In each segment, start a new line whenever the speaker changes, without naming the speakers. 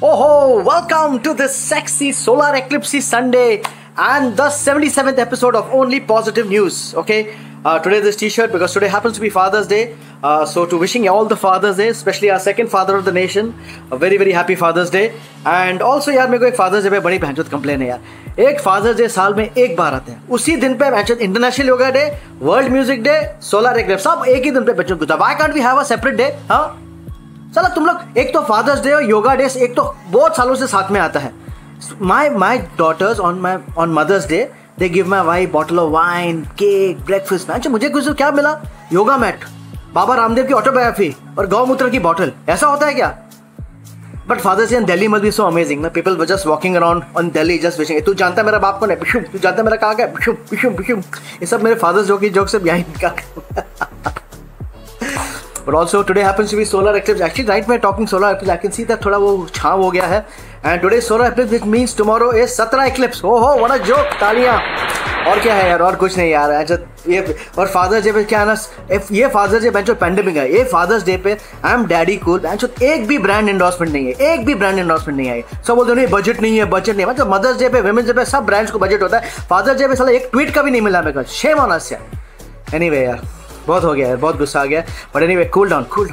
Oh, welcome to this sexy solar eclipse Sunday and the 77th episode of Only Positive News. Okay, today this t-shirt because today happens to be Father's Day. So to wishing all the Father's Day, especially our second father of the nation, a very very happy Father's Day. And also यार मेरे को एक Father's Day पे बड़ी भैंचोद complain है यार. एक Father's Day साल में एक बार आते हैं. उसी दिन पे भैंचोद international yoga day, world music day, solar eclipse सब एक ही दिन पे बच्चों को. Why can't we have a separate day? हाँ चलो तुम लोग एक तो फादर्स डे और योगा डे एक तो बहुत सालों से साथ में आता है. My daughters on mother's day they give my wife bottle of wine, cake, breakfast. अच्छा मुझे कुछ क्या मिला? योगा मैट, बाबा रामदेव की ऑटोबायोग्राफी और गौमूत्र की बॉटल. ऐसा होता है क्या? But father's day in Delhi must be so amazing ना. People were just walking around on Delhi just wishing. तू जानता है मेरा बाप कौन है? पिशुम. तू जानता है मेरा कहाँ का है? पिशुम पिशुम पिशुम. ये सब मेरे फादर्स जो की जोक से यहीं निकाल. But also today happens to be solar eclipse. Actually, right when talking solar eclipse, I can see that थोड़ा वो छाँव हो गया है. And today solar eclipse, which means tomorrow is 17 eclipse. Oh ho, what a joke! तालियाँ. और क्या है यार? और कुछ नहीं यार. ये और फादर्स डे पे क्या है ना? ये फादर्स डे बेंचो पेंडेमिक है. ये फादर्स डे पे आई एम डैडी कूल बेंचो एक भी ब्रांड एंडोर्समेंट नहीं है. एक भी ब्रांड एंडोर्समेंट नहीं आई. सब बोलते नहीं बजट नहीं है, बजट नहीं है. मतलब मदर्स डे पे, वुमेन्स डे पे सब ब्रांड्स को बजट होता है. फादर्स डे पे साला एक ट्वीट का भी नहीं मिला मेरे को. शेम ऑन अस यार. एनीवे यार बहुत हो गया है, बहुत गुस्सा आ गया. But anyway cool down cool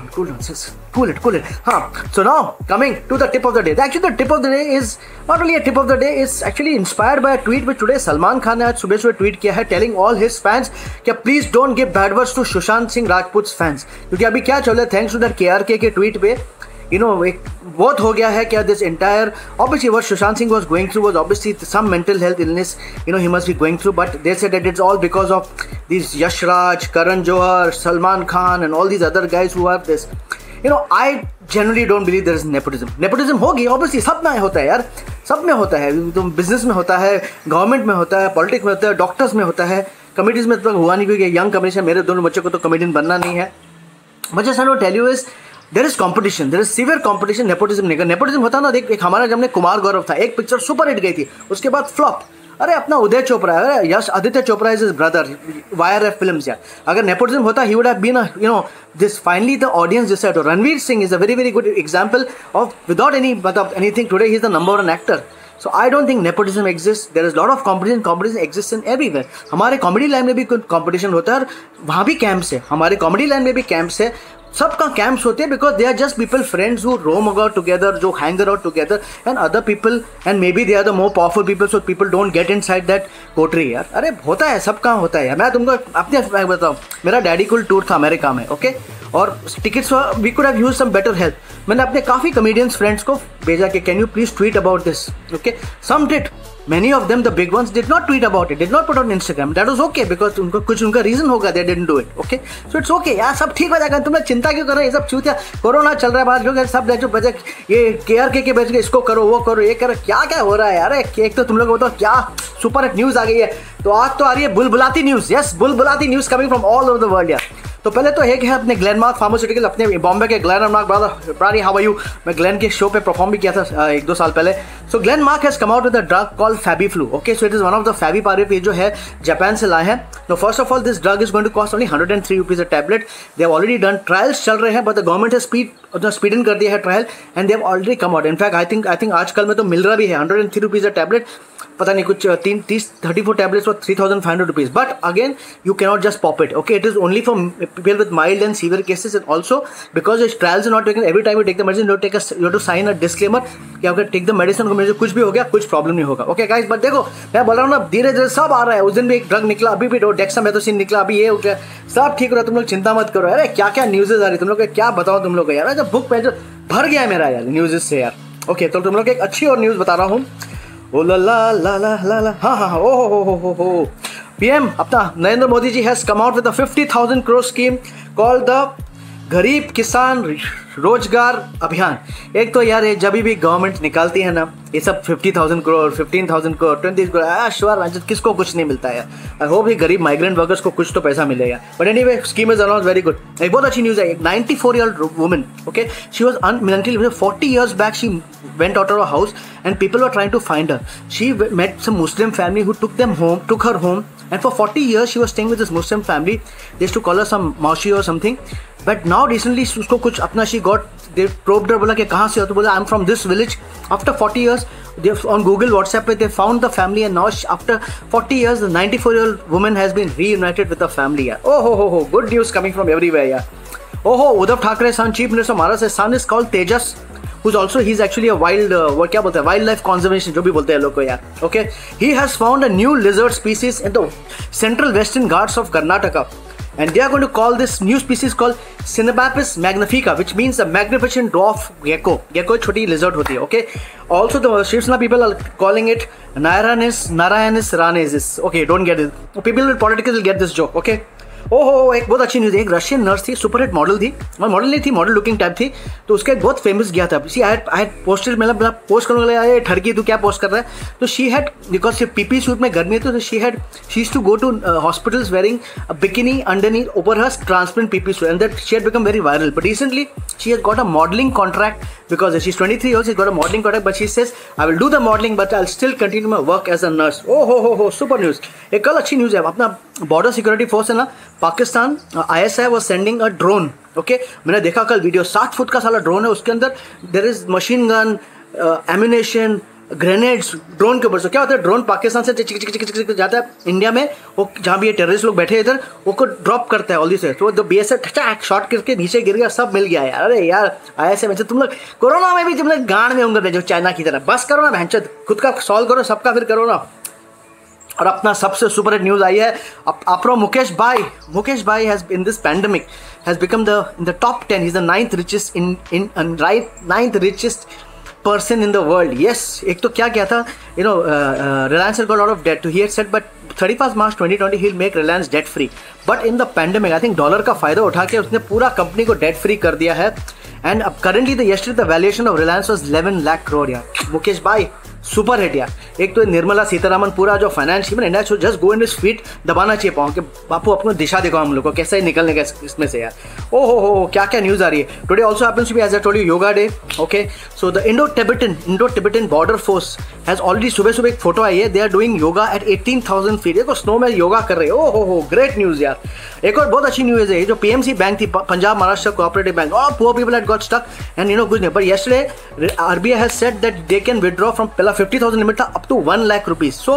it. हाँ, so now coming to the tip of the day. Actually the tip of the day is not only a tip of the day, is actually inspired by a tweet which today Salman Khan ने आज सुबह सुबह tweet किया है telling all his fans कि please don't give bad words to Sushant Singh Rajput fans. क्योंकि अभी क्या चल रहा है, थैंक्स टू दैट KRK के ट्वीट पे एक बहुत हो गया है क्या. This entire obviously what Sushant Singh was going through was obviously some mental health illness he must be going through, but they said that it's all because of these Yash Raj, Karan Johar, Salman Khan and all these other guys who have this. I generally don't believe there is nepotism होगी obviously, सब में होता है यार, सब में होता है. तुम बिजनेस में होता है, गवर्नमेंट में होता है, पॉलिटिक्स में होता है, डॉक्टर्स में होता है, कमेडीज में तो हुआ नहीं क्योंकि यंग कमेडियन मेरे दोनों बच्चों को तो कमेडियन बनना नहीं है. But just I want to tell you is there is competition, there is severe competition. Nepotism नहीं. नेपोटिज्म होता ना, देख एक हमारा जब कुमार गौरव था, एक पिक्चर सुपर हिट गई थी, उसके बाद फ्लॉप. अरे अपना उदय चोपड़ा है, अरे Yash Aditya Chopra is his brother, YRF films यार. अगर नेपोटिज्म होता ही would have been this finally the audience decide. Ranveer Singh is a very very good example of without any मतलब anything today he is the number 1 actor. So I don't think nepotism exists. There is lot of competition. Competition exists in everywhere. हमारे comedy line में भी competition होता है और वहाँ भी camps है. हमारे कॉमेडी लाइन में भी कैंप्स है. सबका कैंप्स होते हैं because they are just people friends who roam about together, जो hang out together and other people and may be they are the more powerful people, so people don't get inside that coterie यार. अरे होता है, सबका होता है यार. मैं तुमको अपने बताऊँ, मेरा डैडी कुल टूर था अमेरिका में, ओके, और tickets we could have used some better help. मैंने अपने काफ़ी कॉमेडियंस फ्रेंड्स को भेजा कि can you please tweet about this, okay. Some did, many of them, the big ones, did not tweet about it, did not put on Instagram. That was okay because उनका reason होगा, they didn't do it, okay. So it's okay यार, सब ठीक हो जाएगा. तुम लोग चिंता क्यों कर रहे हो? ये सब चूतिया कोरोना चल रहा है बाहर, जो सब जो बजे ये KRK के बजे इसको करो, वो करो, ये करो, क्या क्या हो रहा है यार. एक तो तुम लोग बताओ क्या सुपर हिट न्यूज़ आ गई है. तो आज तो आ रही है बुलबुलाती न्यूज़. यस, बुलबुलाती news coming from all over the world यार. तो पहले तो एक है अपने ग्लेनमार्क फार्मास्यूटिकल, अपने बॉम्बे के ग्लेनमार्क ब्रदर प्राणी, हाउ आर यू. मैं ग्लेन के शो पे परफॉर्म भी किया था 1-2 साल पहले. So Glenmark has come out with a drug called Fabiflu, okay. So it is one of the favipiravir, ये जो है जापान से लाए हैं. तो first of all this drug is going to cost only 103 rupees a tablet. They have already done trials चल रहे हैं, but the government has speed in कर दिया है trial and they have already come out. In fact I think आजकल में तो मिल रहा भी है 103 रुपीज अ टैबलेट. पता नहीं कुछ 34 tablets for 3,500 rupees. But again, you cannot just pop it. Okay, it is only for people with mild and severe cases, and also because the trials are not taken every time you take the medicine, you have to sign a disclaimer कि अगर take the medicine को कुछ भी हो गया, कुछ problem नहीं होगा. Okay guys, but देखो मैं बोल रहा हूँ ना, धीरे धीरे सब आ रहा है. उस दिन भी एक ड्रग निकला, अभी भी डेक्सामेथासोन निकला, अभी ये हो गया, सब ठीक हो रहा है. तुम लोग चिंता मत करो. अरे क्या क्या न्यूज़ आ रही, तुम लोग क्या बताओ तुम लोग को यार. जब बुक पे जो भर गया है मेरा यार न्यूज़ से यार. ओके, तो तुम लोग एक अच्छी और न्यूज़ बता रहा हूँ. ओ ला ला ला ला ला ला, हाँ, ओ हो. PM अपना Narendra Modi ji has come out with a 50,000 crore scheme called the Garib Kisan रोजगार अभियान. एक तो यार ये जब भी गवर्नमेंट निकालती है ना ये सब 50,000 करोड़, 15,000 करोड़, 20 करोड़, श्योर किसको कुछ नहीं मिलता है. आई होप ये गरीब माइग्रेंट वर्कर्स को कुछ तो पैसा मिलेगा. But anyway, scheme is announce very good. एक बहुत अच्छी न्यूज़ है. 94-year-old woman, okay, she was mentally 40 years back she went out of her house and people were trying to find her. She met some Muslim family who took her home and for 40 years she was staying with this Muslim family. They used to call her some maushi or something, but now recently उसको कुछ अपना she got, they probed her, बोला कि कहाँ से हो, तो बोला I'm from this village. After 40 years they on Google WhatsApp पे they found the family, and now after 40 years the 94-year-old woman has been reunited with the family. Yeah. Oh ho, good news coming from everywhere. Yeah. Oh, Uddhav Thackere's son, Chief Minister of Maharashtra's son is called Tejas, who's also, he's actually a wild, what क्या बोलते हैं, wildlife conservation, जो भी बोलते हैं लोग को यार. Okay, he has found a new lizard species in the central western Ghats of Karnataka, and they are going to call this new species called Cinnabapis magnifica, which means the magnificent dwarf gecko. Gecko छोटी lizard होती है. Okay, also the Shiv Sena people are calling it Narayanis ranesis. Okay, don't get it. People with politics will get this joke. Okay. ओहो, एक बहुत अच्छी news है. एक Russian nurse थी, सुपर हिट मॉडल थी, मॉडल नहीं थी, मॉडल लुकिंग टाइप थी, तो उसका एक बहुत फेमस गया था. सी आई हैड पोस्टेड, मतलब पोस्ट करने लगा, ये ठरकी तू क्या पोस्ट कर रहा है. तो she had, because PP suit में गर्मी है, तो she used to go to hospitals wearing a bikini underneath over her transparent PP suit, and that she had become very viral. But recently she has got a modelling contract because she's 23 years, she's got a modeling contract, but she says I will do the modeling but I'll still continue my work as a nurse. Oh, super news. एक कल अच्छी news है, अपना border security force है ना Pakistan, ISI was sending a drone. Okay, मैंने देखा कल वीडियो, 60 फुट का साला ड्रोन है, उसके अंदर there is machine gun, ammunition, grenades drone के ऊपर. से क्या होता है, ड्रोन पाकिस्तान से चिक जाता है इंडिया में, वो जहाँ भी ये टेररिस्ट लोग बैठे इधर, वो को ड्रॉप करता है ऑल दिस, तो BSF शॉट करके नीचे गिर गया, सब मिल गया यार. अरे यार ऐसे में तुम लोग कोरोना में भी तुम लोग गांड में होंगे जो चाइना की तरह. बस करो ना भैंचोद, खुद का सॉल्व करो, सबका फिर करो ना. और अपना सबसे सुपर हिट न्यूज़ आई है, अपरो मुकेश भाई has in this pandemic has become in the top 10. He is the ninth richest person in the world. Yes, एक तो क्या था, you know, Reliance has got a lot of debt. He had said, but 31st March 2020 he'll make Reliance debt free. But in the pandemic, I think dollar का फायदा उठा के उसने पूरा कंपनी को डेट फ्री कर दिया है. And currently yesterday the valuation of Reliance was 11 lakh crore. यार मुकेश भाई सुपर हिट यार. एक तो निर्मला सीतारामन पूरा जो फाइनेंस में India just go in this feet दबाना चाहिए पाऊँ कि बापू अपना दिशा देखो हम लोग को कैसे निकलने का इसमें से यार. ओहो क्या न्यूज़ आ रही है. Today also happens to be, as I told you, yoga day. Okay, so the Indo Tibetan border force has already, सुबह एक फोटो आई है, they are doing yoga at 18,000 feet. देखो स्नो में योगा कर रहे हैं. ओहो ग्रेट न्यूज़ यार. एक और बहुत अच्छी न्यूज़ है, जो PMC बैंक थी, पंजाब महाराष्ट्र कोऑपरेटिव बैंक, और poor people had got stuck and कुछ नहीं. But yesterday RBI has said that they can withdraw from पहला 50,000 लिमिट था up to 1 lakh rupees. So,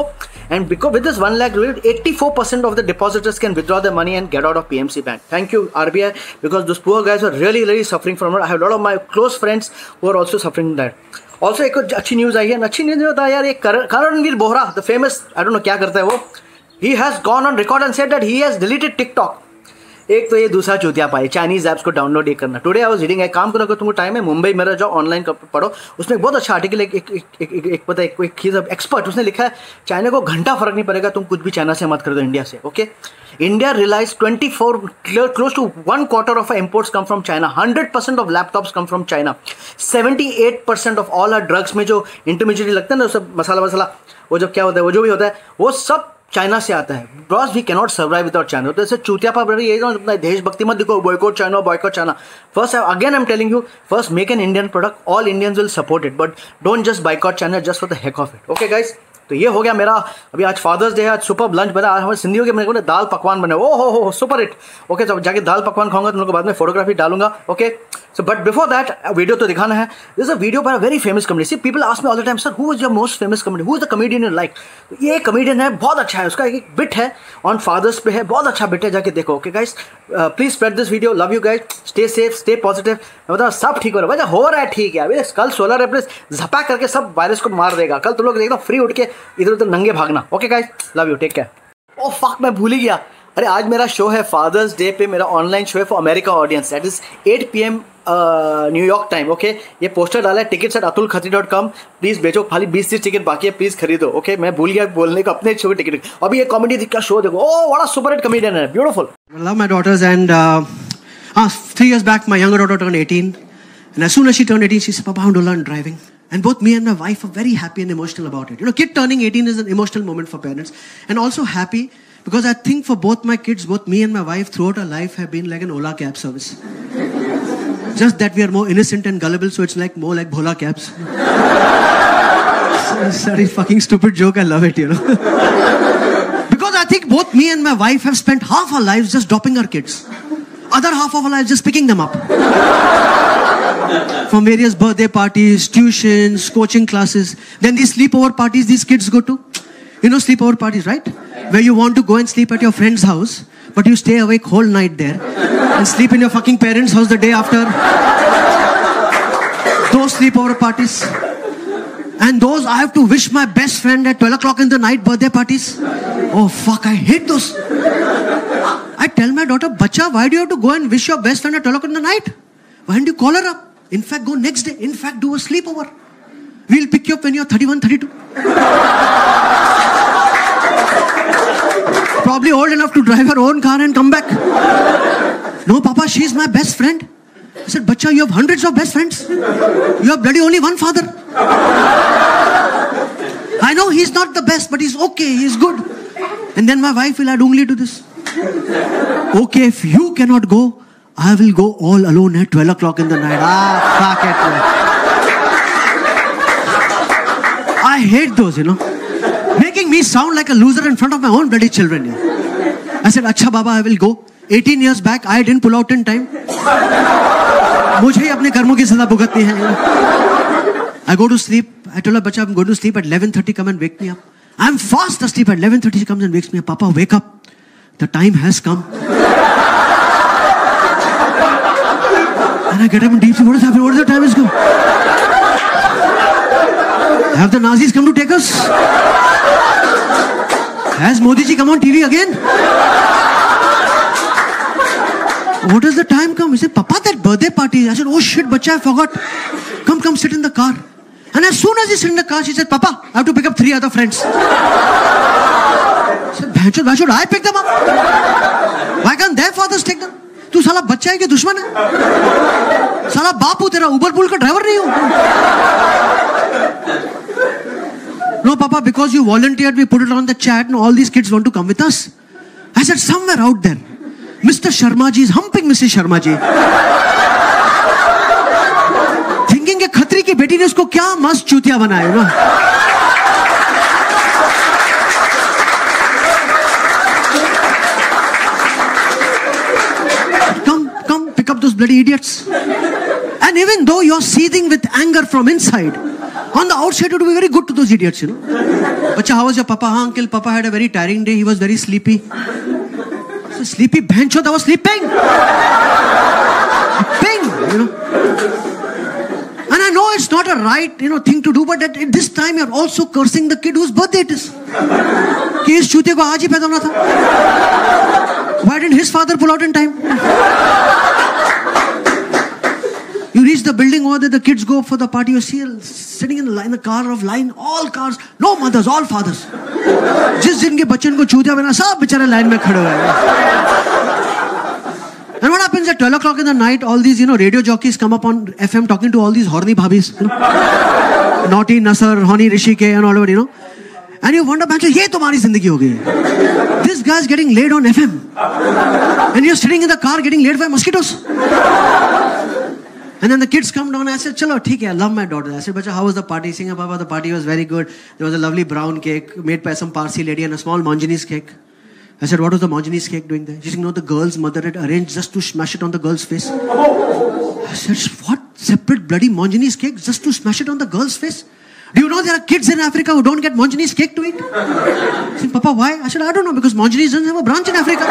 and because with this 1 lakh rupees, 84% of the depositors can withdraw their money and get out of PMC bank. Thank you RBI, because those poor guys are really suffering from it. I have a lot of my close friends who are also suffering that. Also एक अच्छी news आई है, अच्छी news होता है यार, ये Karanvir Bohra, the famous, I don't know क्या करता है वो, he has gone on record and said that he has deleted TikTok. एक तो ये दूसरा चूतिया पाई, चाइनीज ऐप्स को डाउनलोड ये करना. टुडे आई वाज रीडिंग, एक काम करो, तुमको टाइम है, मुंबई मेरा जो ऑनलाइन पढ़ो, उसमें एक बहुत अच्छा आर्टिकल, एक पता है एक एक्सपर्ट, उसने लिखा है चाइना को घंटा फर्क नहीं पड़ेगा, तुम कुछ भी चाइना से मत कर दो इंडिया से. Okay, India realise 24 close to 1/4 of our imports come from China. 100% of laptops come from China. 78% of all our drugs में जो इंटरमीडिएट लगता है ना, सब मसाला वो जब क्या होता है, वो जो भी होता है, वो सब चाइना से आता है. Because we cannot survive without China. तो ऐसे चूतिया पर ये अपना देशभक्ति मत दिखो, boycott China. First again I am telling you, first make an Indian product, all Indians will support it, but don't just boycott China just for the heck of it. Okay guys, तो ये हो गया मेरा. अभी आज fathers day है, आज super lunch बना, हमारे सिंधियों के मेरे को दाल पकवान बने. हो सुपर हिट. ओके, तो जाके दाल पकवान खाऊंगा, तुम लोग को बाद में फोटोग्राफी डालूंगा. Okay, so but before that video तो दिखाना है. This a video by a very famous comedy. See people ask me all the time, sir who is your most famous comedy, who is the comedian you like. ये comedian है, बहुत अच्छा है, उसका एक बिट है ऑन फादर्स पे है, बहुत अच्छा बिट है, जाके देखो. Okay guys, please spread this video. Love you guys, stay safe, stay positive. मैं बताऊँ सब ठीक हो रहा है, वजह हो रहा है ठीक है. कल सोलर एप्रिस झपा करके सब वायरस को मार देगा. कल तुम लोग देखना फ्री उठ के इधर उधर नंगे भागना. Okay guys, love you, take care. Oh fuck, मैं भूल ही गया. अरे आज मेरा शो है फादर्स डे पे, मेरा ऑनलाइन शो है for America audience. That is 8 PM New York time. Okay, ये पोस्टर डाला है, टिकट्स एट atulkhatri.com. प्लीज बेचो, खाली 20-30 टिकट बाकी है, प्लीज खरीदो. ओके, मैं भूल गया बोलने को अपने शो के टिकट. अभी ये कॉमेडी का शो देखो. Oh what a super hit comedian है, beautiful.
I love my daughters, and 3 years back my younger daughter turned 18, and as soon as she turned 18 she said, Papa, I want to learn driving. And both me and my wife are very happy and emotional about it. You know, kid turning 18 is an emotional moment for parents, and also happy because I think for both my kids, both me and my wife throughout our life have been like an Ola cab service. Just that we are more innocent and gullible, so it's like more like Bhola cabs. Sorry, fucking stupid joke, I love it, you know. Because I think both me and my wife have spent half our lives just dropping our kids. Other half of our lives just picking them up. From various birthday parties, tuitions, coaching classes. Then these sleepover parties these kids go to. You know sleepover parties, right? Where you want to go and sleep at your friend's house, but you stay awake whole night there and sleep in your fucking parents' house the day after. Those sleepover parties. And those I have to wish my best friend at 12 o'clock in the night birthday parties. Oh fuck, I hate those. I tell my daughter, Bacha, why do you have to go and wish your best friend at 12 o'clock in the night? Why don't you call her up? In fact, go next day. In fact, do a sleepover. We'll pick you up when you're 31, 32. Probably old enough to drive her own car and come back. No, Papa, she's my best friend. I said, Bacha, you have hundreds of best friends. You have bloody only one father. I know he's not the best, but he's okay, he's good. And then my wife will add ungli to this. Okay, if you cannot go, I will go all alone at 12 o'clock in the night. Fuck it. I hate those, you know. Making me sound like a loser in front of my own bloody children. Yeah. I said, Acha Baba, I will go. 18 years back, I didn't pull out in time. मुझे ही अपने कर्मों की सजा भुगतनी है. I go to sleep. I told her, Bacha, I'm going to sleep at 11:30. Come and wake me up. I'm fast asleep at 11:30. She comes and wakes me up. Papa, wake up. The time has come. And I get up in deep sleep. What is happening? What is the time has come? Have the Nazis come to take us? Has Modi ji come on TV again? What does the time come? He said, Papa, that birthday party. I said, oh shit, Bacha, I forgot. Come, sit in the car. And as soon as he sit in the car, she said, Papa, I have to pick up 3 other friends. I said, why should I pick them up? Why can't their fathers take them? तू साला बच्चा है कि दुश्मन है? साला बाप हूँ तेरा, उबर पुल का ड्राइवर नहीं हूँ. No, Papa, because you volunteered, we put it on the chat and all these kids want to come with us. I said, somewhere out there, Mr. Sharma ji is humping Mrs. Sharma ji. Thinking कि खतरी की बेटी ने उसको क्या मस्त चूतिया बनाया ना. Come, pick up those bloody idiots. And even though you're seething with anger from inside, on the outside you have to be very good to those idiots, you know. Bacha, how was your papa? Uncle, Papa had a very tiring day. He was very sleepy. So sleepy, bhenchod, I was sleeping. Sleeping, you know. And I know it's not a right, you know, thing to do, but at this time you're also cursing the kid whose birthday it is. कि इस चूते को आज ही पैदा होना था. Why didn't his father pull out in time? You reach the building over there, the kids go for the party. You see sitting in the car of line, all cars, no mothers, all fathers. जिस दिन के बच्चन को चूतिया बना, सब बेचारे line में खड़े हुए. And what happens at 12 o'clock in the night? All these, you know, radio jockeys come up on FM talking to all these horny bhabis, you know? Naughty Nasser, Honey Rishike, and all over, you know. And you wonder, ये तुम्हारी जिंदगी हो गई. This guy is getting laid on FM, and you're sitting in the car getting laid by mosquitoes. And then the kids come down and I said, chalo, theek hai, I love my daughter. I said, Bacha, how was the party? Saying, Papa, the party was very good. There was a lovely brown cake made by some Parsi lady and a small Manjani's cake. I said, what was the Manjani's cake doing there? She said, no, the girl's mother had arranged just to smash it on the girl's face. I said, what? Separate bloody Manjani's cake just to smash it on the girl's face? Do you know there are kids in Africa who don't get Manjani's cake to eat? I said, Papa, why? I said, I don't know, because Manjani's doesn't have a branch in Africa.